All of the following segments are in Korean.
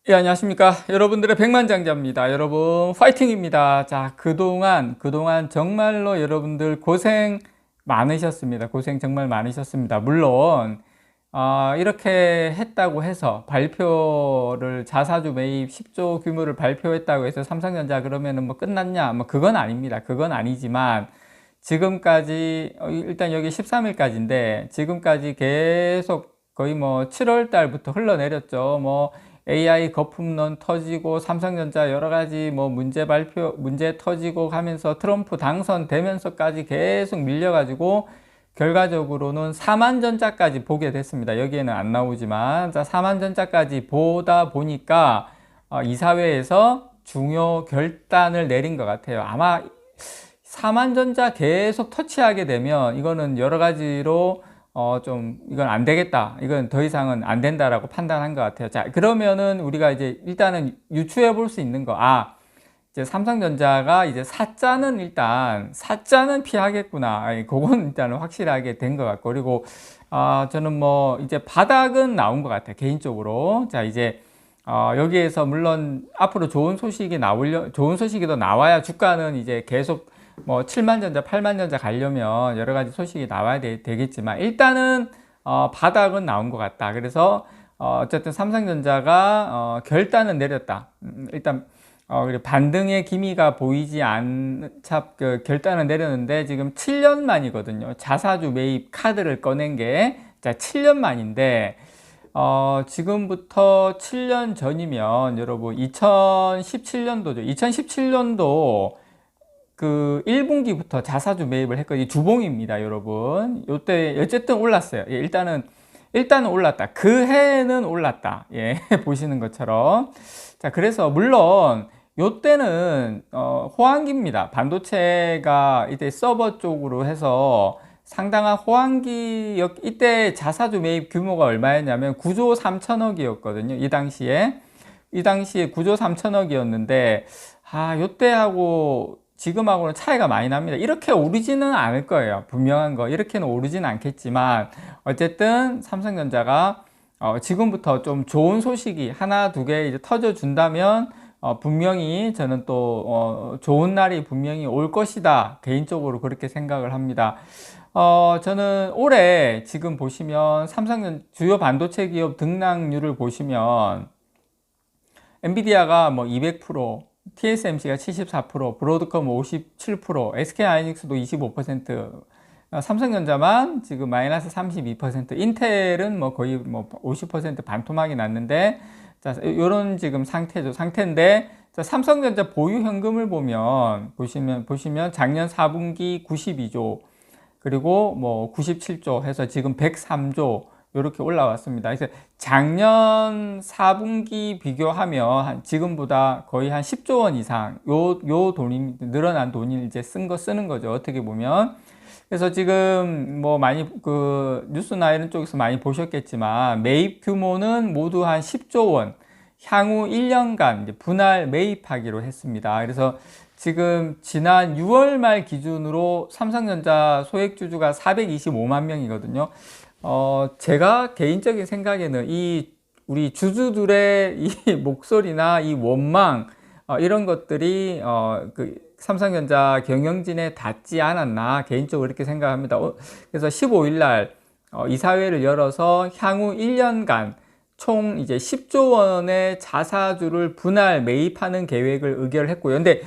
예, 안녕하십니까. 여러분들의 백만장자입니다. 여러분, 파이팅입니다. 자, 그동안 정말로 여러분들 고생 많으셨습니다. 고생 정말 많으셨습니다. 물론, 이렇게 했다고 해서 발표를 자사주 매입 10조 규모를 발표했다고 해서 삼성전자 그러면은 뭐 끝났냐? 뭐 그건 아닙니다. 그건 아니지만 지금까지, 일단 여기 13일까지인데 지금까지 계속 거의 뭐 7월 달부터 흘러내렸죠. 뭐 AI 거품론 터지고 삼성전자 여러 가지 뭐 문제 터지고 하면서 트럼프 당선되면서까지 계속 밀려가지고 결과적으로는 사만전자까지 보게 됐습니다. 여기에는 안 나오지만 자, 사만전자까지 보다 보니까 이사회에서 중요 결단을 내린 것 같아요. 아마 사만전자 계속 터치하게 되면 이거는 여러 가지로 좀 이건 안 되겠다. 이건 더 이상은 안 된다라고 판단한 것 같아요. 자, 그러면은 우리가 이제 일단은 유추해 볼 수 있는 거. 이제 삼성전자가 이제 사자는 피하겠구나. 그건 일단은 확실하게 된 것 같고. 그리고 저는 뭐 이제 바닥은 나온 것 같아요. 개인적으로. 자, 이제 여기에서 물론 앞으로 좋은 소식이 더 나와야 주가는 이제 계속 뭐 7만전자, 8만전자 가려면 여러 가지 소식이 나와야 되겠지만 일단은 바닥은 나온 것 같다. 그래서 어쨌든 삼성전자가 결단은 내렸다. 일단 그리고 반등의 기미가 보이지 않자 결단을 내렸는데 지금 7년 만이거든요. 자사주 매입 카드를 꺼낸 게 자, 7년 만인데 지금부터 7년 전이면 여러분 2017년도죠. 2017년도 그 1분기부터 자사주 매입을 했거든요. 주봉입니다, 여러분. 요때 어쨌든 올랐어요. 예, 일단은 올랐다. 그 해에는 올랐다. 예, 보시는 것처럼. 자, 그래서 물론 요때는 호황기입니다. 반도체가 이때 서버 쪽으로 해서 상당한 호황기. 이때 자사주 매입 규모가 얼마였냐면 9조 3천억이었거든요. 이 당시에 9조 3천억이었는데 요때하고 지금하고는 차이가 많이 납니다. 이렇게 오르지는 않을 거예요. 분명한 거. 이렇게는 오르지는 않겠지만 어쨌든 삼성전자가 지금부터 좀 좋은 소식이 하나 두 개 이제 터져준다면 분명히 저는 또 좋은 날이 분명히 올 것이다. 개인적으로 그렇게 생각을 합니다. 저는 올해 지금 보시면 주요 반도체 기업 등락률을 보시면 엔비디아가 뭐 200%, TSMC가 74%, 브로드컴 57%, SK하이닉스도 25%, 삼성전자만 지금 마이너스 32%, 인텔은 뭐 거의 뭐 50% 반토막이 났는데, 자, 요런 지금 상태인데, 자, 삼성전자 보유 현금을 보시면 작년 4분기 92조, 그리고 뭐 97조 해서 지금 103조, 이렇게 올라왔습니다. 그래서 작년 4분기 비교하면 지금보다 거의 한 10조 원 이상 요 돈이 늘어난 돈이 이제 쓰는 거죠. 어떻게 보면. 그래서 지금 뭐 많이 그 뉴스나 이런 쪽에서 많이 보셨겠지만 매입 규모는 모두 한 10조 원, 향후 1년간 이제 분할 매입하기로 했습니다. 그래서 지금 지난 6월 말 기준으로 삼성전자 소액주주가 425만 명이거든요. 제가 개인적인 생각에는 우리 주주들의 이 목소리나 이 원망, 이런 것들이, 그 삼성전자 경영진에 닿지 않았나, 개인적으로 이렇게 생각합니다. 그래서 15일 날, 이사회를 열어서 향후 1년간 총 이제 10조 원의 자사주를 분할 매입하는 계획을 의결했고요. 근데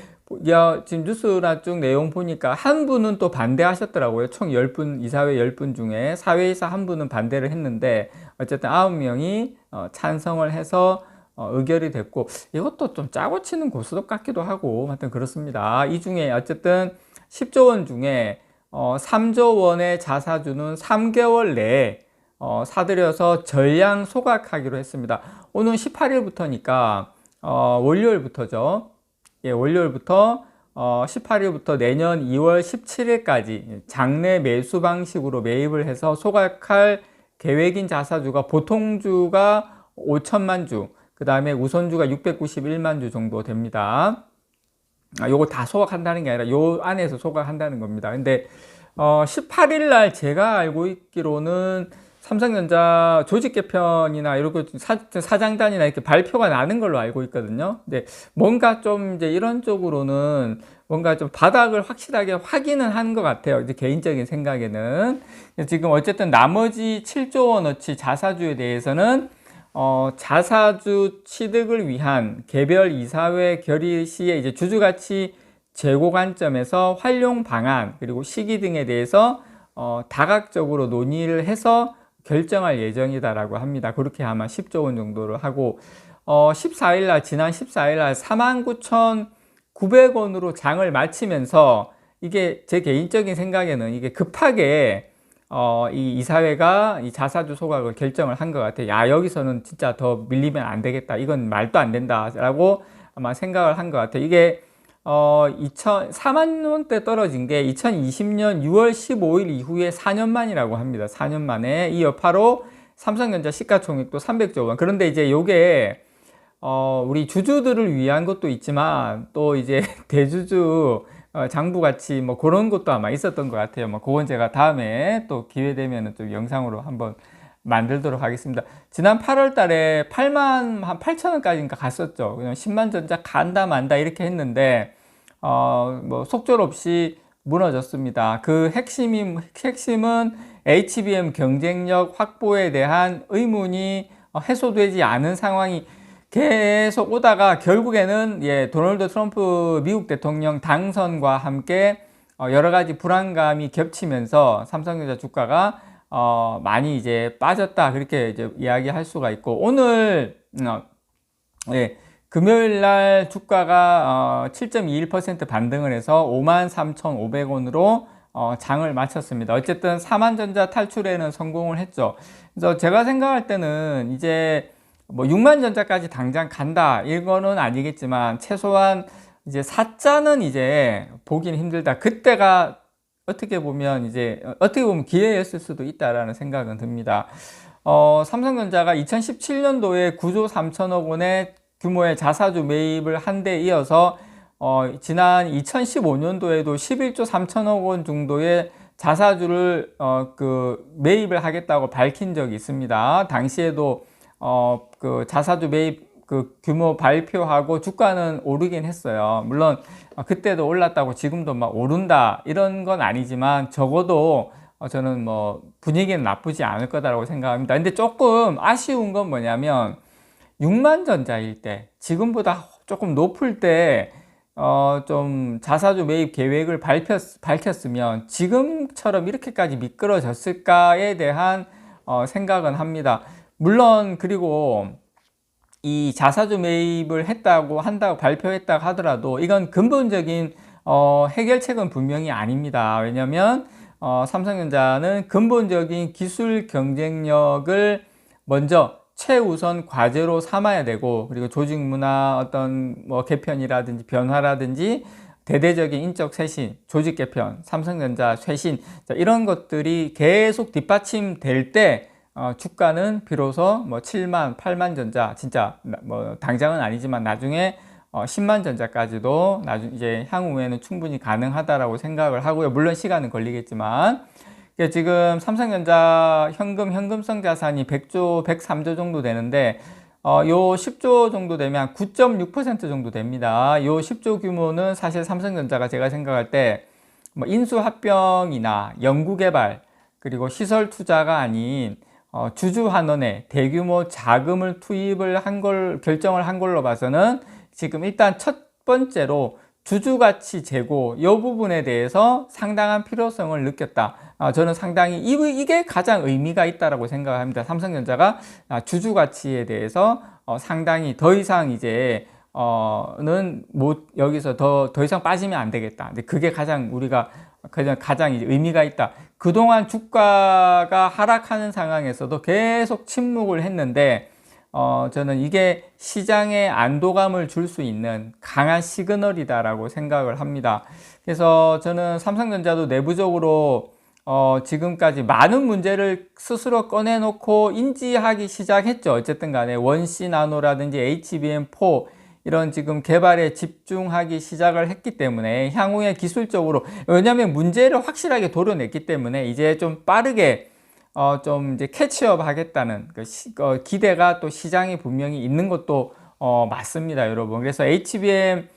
지금 뉴스나 쭉 내용 보니까 한 분은 또 반대하셨더라고요. 총 10분, 이사회 10분 중에 사회이사 한 분은 반대를 했는데 어쨌든 9명이 찬성을 해서 의결이 됐고, 이것도 좀 짜고 치는 고스톱 같기도 하고 하여튼 그렇습니다. 이 중에 어쨌든 10조 원 중에 3조 원의 자사주는 3개월 내에 사들여서 전량 소각하기로 했습니다. 오늘 18일부터니까 월요일부터죠. 예, 월요일부터 18일부터 내년 2월 17일까지 장내 매수 방식으로 매입을 해서 소각할 계획인 자사주가 보통주가 5천만 주, 그 다음에 우선주가 691만 주 정도 됩니다. 요거 다 소각한다는 게 아니라 요 안에서 소각한다는 겁니다. 근데 18일 날 제가 알고 있기로는 삼성전자 조직 개편이나 이런 거 사장단이나 이렇게 발표가 나는 걸로 알고 있거든요. 근데 뭔가 좀 이제 이런 쪽으로는 뭔가 좀 바닥을 확실하게 확인은 한 것 같아요. 이제 개인적인 생각에는. 지금 어쨌든 나머지 7조 원어치 자사주에 대해서는 자사주 취득을 위한 개별 이사회 결의 시에 이제 주주가치 제고 관점에서 활용 방안 그리고 시기 등에 대해서 다각적으로 논의를 해서 결정할 예정이다라고 합니다. 그렇게 아마 10조 원 정도를 하고 14일날 지난 14일날 49,900원으로 장을 마치면서 이게 제 개인적인 생각에는 이게 급하게 이 이사회가 이 자사주 소각을 결정을 한 것 같아요. 야, 여기서는 진짜 더 밀리면 안 되겠다. 이건 말도 안 된다라고 아마 생각을 한 것 같아요. 이게 4만 원대 떨어진 게 2020년 6월 15일 이후에 4년 만이라고 합니다. 4년 만에 이 여파로 삼성전자 시가총액도 300조 원. 그런데 이제 요게 우리 주주들을 위한 것도 있지만 또 이제 대주주 장부 가치 뭐 그런 것도 아마 있었던 것 같아요. 뭐 그건 제가 다음에 또 기회 되면은 좀 영상으로 한번 만들도록 하겠습니다. 지난 8월 달에 8만 한 8천 원까지인가 갔었죠. 그냥 10만 전자 간다 만다 이렇게 했는데 뭐 속절없이 무너졌습니다. 그 핵심은 HBM 경쟁력 확보에 대한 의문이 해소되지 않은 상황이 계속 오다가 결국에는 도널드 트럼프 미국 대통령 당선과 함께 여러 가지 불안감이 겹치면서 삼성전자 주가가 많이 이제 빠졌다 그렇게 이제 이야기할 수가 있고 오늘 금요일 날 주가가 7.21% 반등을 해서 53,500원으로 장을 마쳤습니다. 어쨌든 사만전자 탈출에는 성공을 했죠. 그래서 제가 생각할 때는 이제 뭐 6만 전자까지 당장 간다 이거는 아니겠지만 최소한 이제 4자는 이제 보기는 힘들다. 그때가 어떻게 보면 기회였을 수도 있다라는 생각은 듭니다. 삼성전자가 2017년도에 9조 3천억 원의 규모의 자사주 매입을 한 데 이어서 지난 2015년도에도 11조 3천억 원 정도의 자사주를 매입을 하겠다고 밝힌 적이 있습니다. 당시에도 그 자사주 매입 그 규모 발표하고 주가는 오르긴 했어요. 물론 그때도 올랐다고 지금도 막 오른다 이런 건 아니지만 적어도 저는 뭐 분위기는 나쁘지 않을 거다라고 생각합니다. 근데 조금 아쉬운 건 뭐냐면 6만 전자일 때 지금보다 조금 높을 때 좀 자사주 매입 계획을 밝혔으면 지금처럼 이렇게까지 미끄러졌을까에 대한 생각은 합니다. 물론 그리고 이 자사주 매입을 한다고 발표했다고 하더라도 이건 근본적인 해결책은 분명히 아닙니다. 왜냐하면 삼성전자는 근본적인 기술 경쟁력을 먼저 최우선 과제로 삼아야 되고 그리고 조직 문화 어떤 뭐 개편이라든지 변화라든지 대대적인 인적 쇄신, 조직 개편, 삼성전자 쇄신 이런 것들이 계속 뒷받침될 때 주가는 비로소 뭐 7만, 8만 전자 진짜 뭐 당장은 아니지만 나중에 10만 전자까지도 이제 향후에는 충분히 가능하다라고 생각을 하고요. 물론 시간은 걸리겠지만 지금 삼성전자 현금성 자산이 103조 정도 되는데 요 10조 정도 되면 9.6% 정도 됩니다. 요 10조 규모는 사실 삼성전자가 제가 생각할 때 뭐 인수합병이나 연구개발 그리고 시설 투자가 아닌 주주환원에 대규모 자금을 투입을 결정을 한 걸로 봐서는 지금 일단 첫 번째로 주주가치 제고 이 부분에 대해서 상당한 필요성을 느꼈다. 저는 상당히 이게 가장 의미가 있다라고 생각합니다. 삼성전자가 주주가치에 대해서 상당히 더 이상 이제 여기서 더 이상 빠지면 안 되겠다. 근데 그게 가장 이제 의미가 있다. 그동안 주가가 하락하는 상황에서도 계속 침묵을 했는데 저는 이게 시장에 안도감을 줄 수 있는 강한 시그널이다라고 생각을 합니다. 그래서 저는 삼성전자도 내부적으로 지금까지 많은 문제를 스스로 꺼내놓고 인지하기 시작했죠. 어쨌든 간에 원C 나노라든지 HBM4 이런 지금 개발에 집중하기 시작을 했기 때문에 향후에 기술적으로 왜냐하면 문제를 확실하게 도려냈기 때문에 이제 좀 빠르게 좀 이제 캐치업 하겠다는 기대가 또 시장에 분명히 있는 것도 맞습니다, 여러분. 그래서 HBM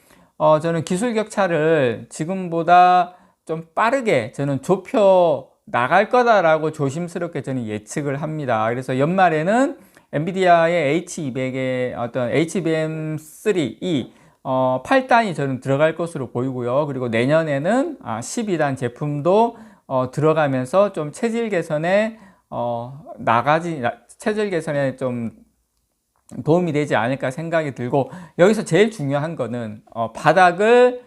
저는 기술 격차를 지금보다 좀 빠르게 저는 좁혀 나갈 거다라고 조심스럽게 저는 예측을 합니다. 그래서 연말에는 엔비디아의 H200의 어떤 HBM3E 8단이 저는 들어갈 것으로 보이고요. 그리고 내년에는 12단 제품도 들어가면서 좀 체질 개선에 체질 개선에 좀 도움이 되지 않을까 생각이 들고, 여기서 제일 중요한 거는 바닥을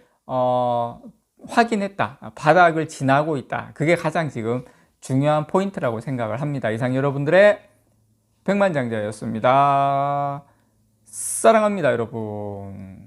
확인했다, 바닥을 지나고 있다. 그게 가장 지금 중요한 포인트라고 생각을 합니다. 이상 여러분들의 백만장자였습니다. 사랑합니다, 여러분.